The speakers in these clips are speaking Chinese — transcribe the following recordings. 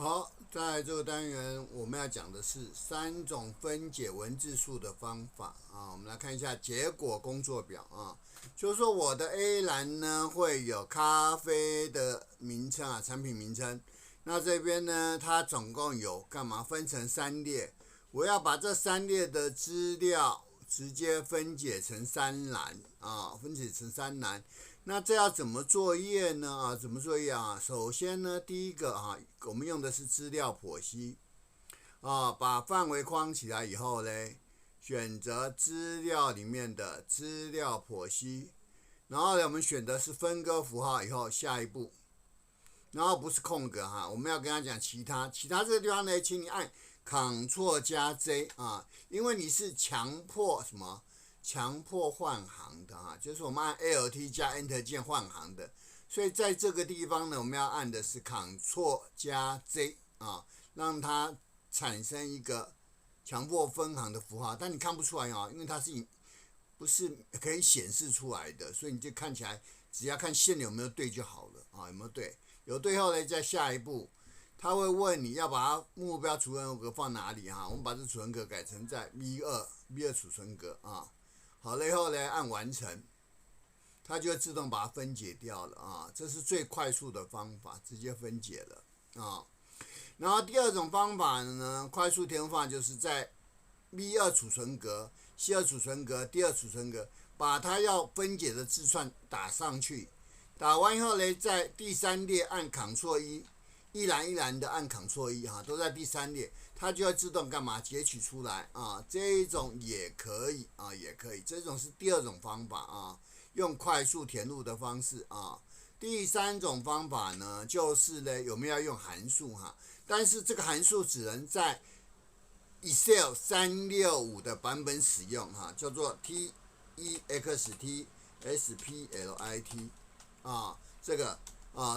好，在这个单元我们要讲的是3种分解文字数的方法啊。我们来看一下结果工作表啊，就是说我的 A 栏呢会有咖啡的名称啊，产品名称。那这边呢，它总共有干嘛？分成3列，我要把这3列的资料直接分解成3栏啊，分解成3栏。那这要怎么作业呢？啊，怎么作业啊？首先呢，第一个啊，我们用的是资料剖析啊，把范围框起来以后呢，选择资料里面的资料剖析，然后呢，我们选的是分割符号以后，下一步，然后不是空格哈，我们要跟他讲其他这个地方呢，请你按 Ctrl 加 J 啊，因为你是强迫什么？强迫换行的哈，就是我们按 Alt 加 Enter 键换行的，所以在这个地方呢，我们要按的是 Ctrl 加 J 啊，让它产生一个强迫分行的符号，但你看不出来啊，因为它是不是可以显示出来的，所以你就看起来只要看线有没有对就好了啊，有没有对？有对后呢，再下一步，他会问你要把它目标储存格放哪里哈，我们把这储存格改成在 V2 储存格啊。好了以后呢，按完成，它就会自动把它分解掉了啊，这是最快速的方法，直接分解了啊。然后第二种方法呢，快速填放就是在 V2 储存格、C2 储存格、第2储存格，把它要分解的字串打上去，打完以后呢，在第3列按 Ctrl 一栏一栏的按 Ctrl 哈，都在第3列。它就会自动干嘛截取出来啊？这一种也可以啊，也可以。这种是第2种方法啊，用快速填入的方式啊。第3种方法呢，就是呢，我们要用函数哈，但是这个函数只能在 Excel 365的版本使用哈，叫做 TEXT SPLIT 啊，这个。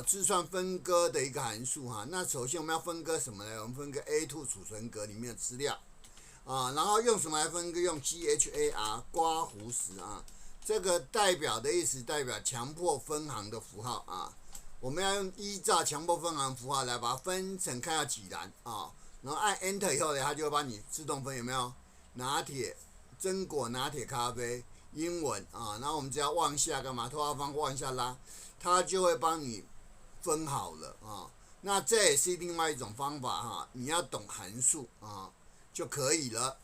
字串分割的一个函数哈，那首先我们要分割什么呢？我们分割 A2 储存格里面的资料啊，然后用什么来分割？用 GHAR 刮弧时啊，这个代表的意思代表强迫分行的符号啊，我们要依照强迫分行符号来把它分成看要几栏啊，然后按 Enter 以后呢，它就会帮你自动分，有没有？拿铁、榛果拿铁咖啡，英文啊，然后我们只要往下干嘛？拖拉方往下拉。它就会帮你分好了啊，那这也是另外一种方法哈，你要懂函数啊就可以了。